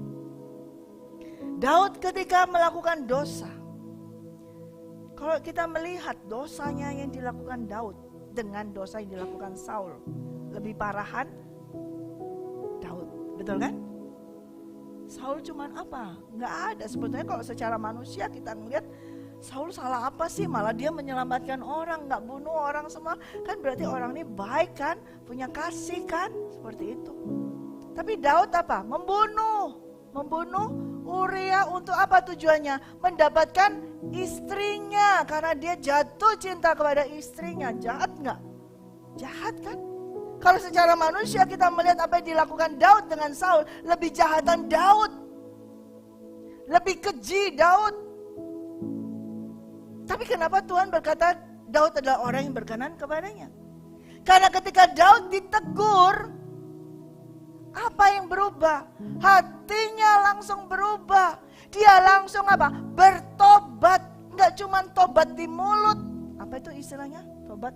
Daud ketika melakukan dosa, kalau kita melihat dosanya yang dilakukan Daud dengan dosa yang dilakukan Saul, lebih parahan Daud, betul kan? Saul cuman apa? Nggak ada. Sebetulnya kalau secara manusia kita melihat Saul salah apa sih? Malah dia menyelamatkan orang, nggak bunuh orang semua. Kan berarti orang ini baik kan? Punya kasih kan? Seperti itu. Tapi Daud apa? Membunuh Uria untuk apa tujuannya? Mendapatkan istrinya. Karena dia jatuh cinta kepada istrinya. Jahat nggak? Jahat kan? Kalau secara manusia kita melihat apa yang dilakukan Daud dengan Saul, lebih jahatan Daud, lebih keji Daud. Tapi kenapa Tuhan berkata Daud adalah orang yang berkenan kepadanya? Karena ketika Daud ditegur, apa yang berubah? Hatinya langsung berubah. Dia langsung apa? Bertobat. Nggak cuma tobat di mulut. Apa itu istilahnya? Tobat?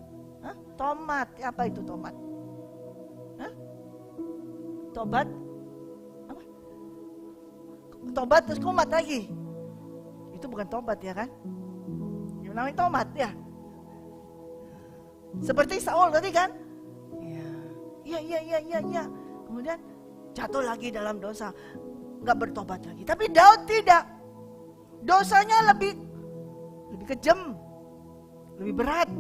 Tomat. Apa itu tomat? Tobat apa? Tobat terus kumat lagi. Itu bukan tobat ya kan? Yang namanya tomat ya. Seperti Saul tadi kan? Iya. Kemudian jatuh lagi dalam dosa, nggak bertobat lagi. Tapi Daud tidak. Dosanya lebih kejam, lebih berat.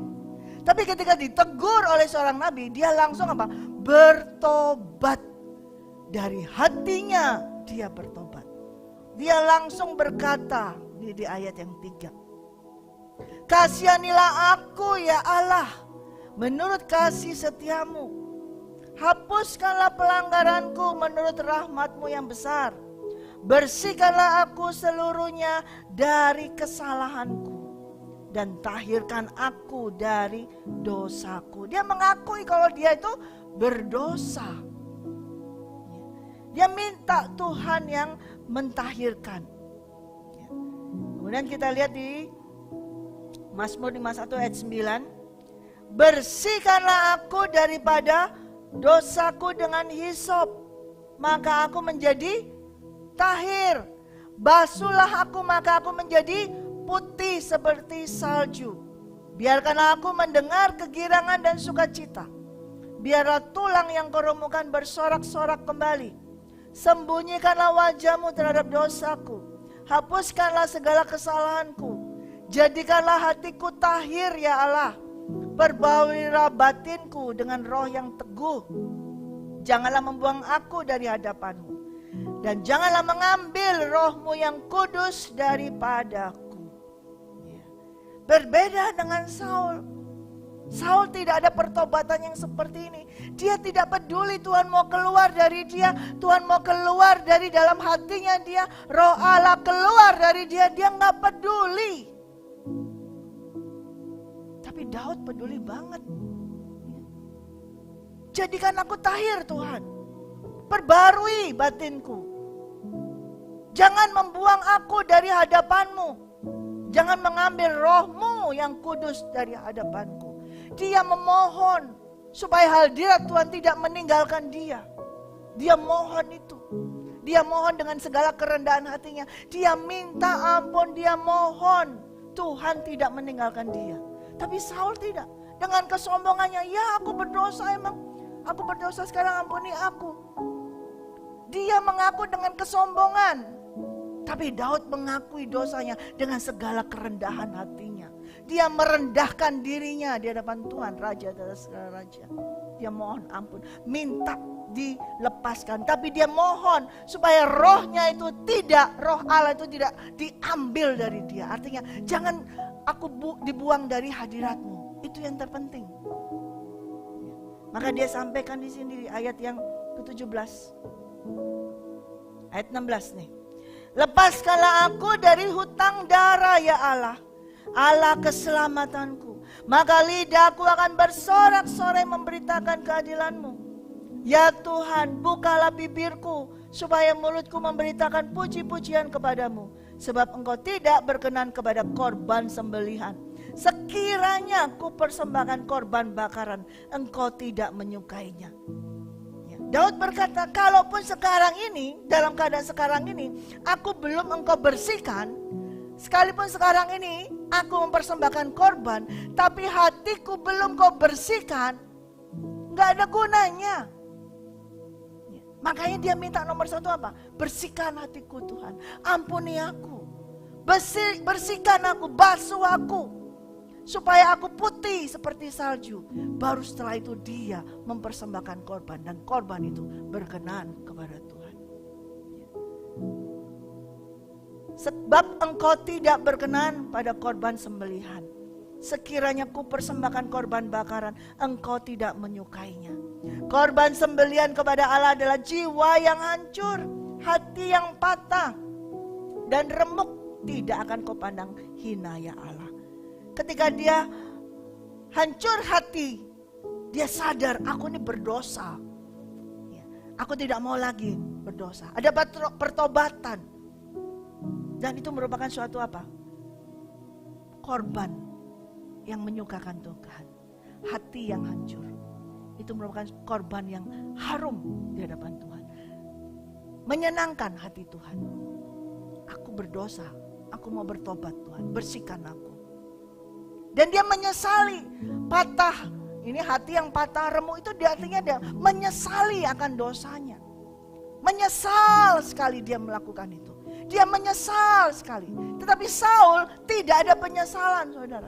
Tapi ketika ditegur oleh seorang nabi, dia langsung apa? Bertobat. Dari hatinya dia bertobat. Dia langsung berkata di ayat yang 3. Kasihanilah aku ya Allah, menurut kasih setiamu. Hapuskanlah pelanggaranku menurut rahmat-Mu yang besar. Bersihkanlah aku seluruhnya dari kesalahanku. Dan tahirkan aku dari dosaku. Dia mengakui kalau dia itu berdosa. Dia minta Tuhan yang mentahirkan. Kemudian kita lihat di Mazmur 51 ayat 9. Bersihkanlah aku daripada dosaku dengan hisop, maka aku menjadi tahir. Basuhlah aku, maka aku menjadi putih seperti salju. Biarkanlah aku mendengar kegirangan dan sukacita. Biarlah tulang yang keremukan bersorak-sorak kembali. Sembunyikanlah wajah-Mu terhadap dosaku. Hapuskanlah segala kesalahanku. Jadikanlah hatiku tahir ya Allah. Perbaulilah batinku dengan roh yang teguh. Janganlah membuang aku dari hadapan-Mu. Dan janganlah mengambil roh-Mu yang kudus daripadaku. Berbeda dengan Saul. Saul tidak ada pertobatan yang seperti ini. Dia tidak peduli Tuhan mau keluar dari dia. Tuhan mau keluar dari dalam hatinya dia. Roh Allah keluar dari dia. Dia gak peduli. Tapi Daud peduli banget. Jadikan aku tahir Tuhan. Perbarui batinku. Jangan membuang aku dari hadapan-Mu. Jangan mengambil roh-Mu yang kudus dari hadapanku. Dia memohon supaya hadirat Tuhan tidak meninggalkan dia. Dia mohon itu. Dia mohon dengan segala kerendahan hatinya. Dia minta ampun, dia mohon Tuhan tidak meninggalkan dia. Tapi Saul tidak. Dengan kesombongannya, ya aku berdosa emang. Aku berdosa sekarang, ampuni aku. Dia mengaku dengan kesombongan. Tapi Daud mengakui dosanya dengan segala kerendahan hatinya. Dia merendahkan dirinya di hadapan Tuhan, Raja dari segala raja. Dia mohon ampun, minta dilepaskan. Tapi dia mohon supaya rohnya itu tidak, roh Allah itu tidak diambil dari dia. Artinya jangan aku dibuang dari hadirat-Mu. Itu yang terpenting. Maka dia sampaikan di sini di ayat yang ke-17. Ayat 16 nih. Lepaskanlah aku dari hutang darah ya Allah. Allah keselamatanku. Maka lidahku akan bersorak-sorai memberitakan keadilan-Mu. Ya Tuhan, bukalah bibirku supaya mulutku memberitakan puji-pujian kepadamu. Sebab Engkau tidak berkenan kepada korban sembelihan. Sekiranya ku persembahkan korban bakaran, Engkau tidak menyukainya. Ya. Daud berkata, kalaupun sekarang ini, dalam keadaan sekarang ini, aku belum Engkau bersihkan, sekalipun sekarang ini aku mempersembahkan korban, tapi hatiku belum Kau bersihkan, gak ada gunanya. Makanya dia minta nomor satu apa? Bersihkan hatiku Tuhan, ampuni aku, bersihkan aku, basuh aku, supaya aku putih seperti salju. Baru setelah itu dia mempersembahkan korban, dan korban itu berkenan kepada Tuhan. Sebab Engkau tidak berkenan pada korban sembelihan. Sekiranya ku persembahkan korban bakaran, Engkau tidak menyukainya. Korban sembelihan kepada Allah adalah jiwa yang hancur, hati yang patah, dan remuk tidak akan Kau pandang hina ya Allah. Ketika dia hancur hati, dia sadar, aku ini berdosa. Aku tidak mau lagi berdosa. Ada pertobatan. Dan itu merupakan suatu apa? Korban yang menyukakan Tuhan. Hati yang hancur. Itu merupakan korban yang harum di hadapan Tuhan. Menyenangkan hati Tuhan. Aku berdosa, aku mau bertobat Tuhan, bersihkan aku. Dan dia menyesali, patah. Ini hati yang patah remuk itu artinya dia menyesali akan dosanya. Menyesal sekali dia melakukan itu. Dia menyesal sekali. Tetapi Saul tidak ada penyesalan, saudara.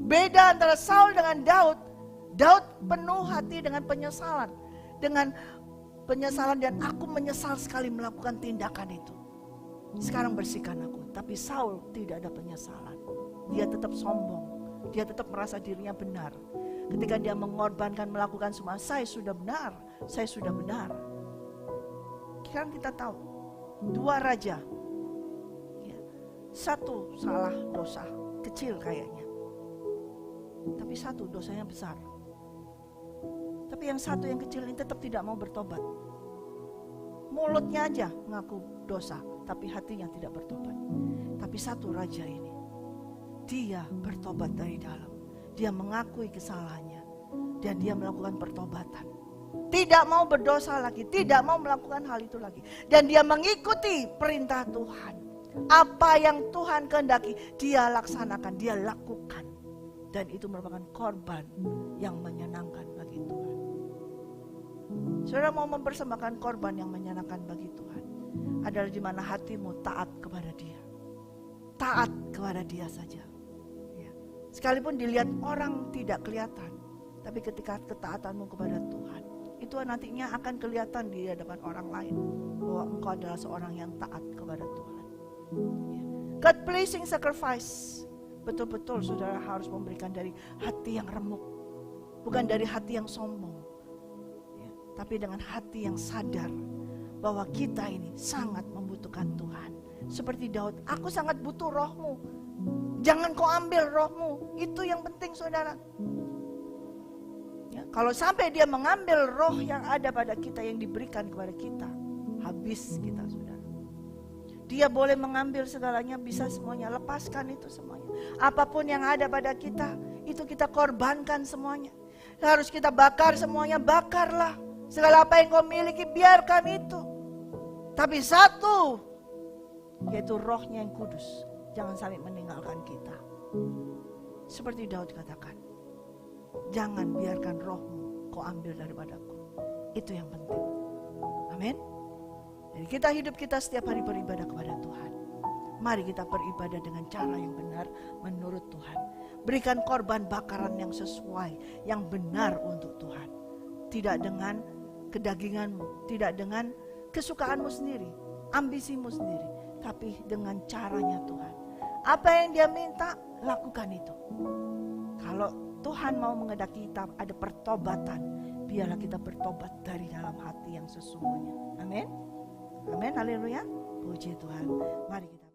Beda antara Saul dengan Daud. Daud penuh hati dengan penyesalan. Dengan penyesalan, dan aku menyesal sekali melakukan tindakan itu. Sekarang bersihkan aku. Tapi Saul tidak ada penyesalan. Dia tetap sombong. Dia tetap merasa dirinya benar. Ketika dia mengorbankan, melakukan semua, saya sudah benar. Saya sudah benar. Sekarang kita tahu. Dua raja. Satu salah dosa. Kecil kayaknya. Tapi satu dosanya besar. Tapi yang satu yang kecil ini tetap tidak mau bertobat. Mulutnya aja mengaku dosa, tapi hatinya tidak bertobat. Tapi satu raja ini, dia bertobat dari dalam. Dia mengakui kesalahannya. Dan dia melakukan pertobatan. Tidak mau berdosa lagi, tidak mau melakukan hal itu lagi. Dan dia mengikuti perintah Tuhan. Apa yang Tuhan kehendaki, dia laksanakan, dia lakukan. Dan itu merupakan korban yang menyenangkan bagi Tuhan. Saudara mau mempersembahkan korban yang menyenangkan bagi Tuhan, adalah di mana hatimu taat kepada Dia. Taat kepada Dia saja. Ya. Sekalipun dilihat orang tidak kelihatan, tapi ketika ketaatanmu kepada Tuhan, itu nantinya akan kelihatan di hadapan orang lain bahwa engkau adalah seorang yang taat kepada Tuhan. Ya. God pleasing sacrifice. Betul-betul saudara harus memberikan dari hati yang remuk. Bukan dari hati yang sombong. Ya, tapi dengan hati yang sadar bahwa kita ini sangat membutuhkan Tuhan. Seperti Daud, aku sangat butuh rohmu. Jangan kau ambil rohmu. Itu yang penting saudara. Ya, kalau sampai dia mengambil roh yang ada pada kita, yang diberikan kepada kita, habis kita saudara. Dia boleh mengambil segalanya, bisa semuanya, lepaskan itu semuanya. Apapun yang ada pada kita, itu kita korbankan semuanya. Harus kita bakar semuanya, bakarlah. Segala apa yang kau miliki, biarkan itu. Tapi satu, yaitu rohnya yang kudus, jangan sampai meninggalkan kita. Seperti Daud katakan, jangan biarkan rohmu kau ambil daripadaku. Itu yang penting. Amin. Jadi kita hidup kita setiap hari beribadah kepada Tuhan. Mari kita beribadah dengan cara yang benar menurut Tuhan. Berikan korban bakaran yang sesuai, yang benar untuk Tuhan. Tidak dengan kedaginganmu, tidak dengan kesukaanmu sendiri, ambisimu sendiri, tapi dengan caranya Tuhan. Apa yang Dia minta, lakukan itu. Kalau Tuhan mau mengendaki kita ada pertobatan, biarlah kita bertobat dari dalam hati yang sesungguhnya. Amin. Amin, haleluya. Puji Tuhan. Mari kita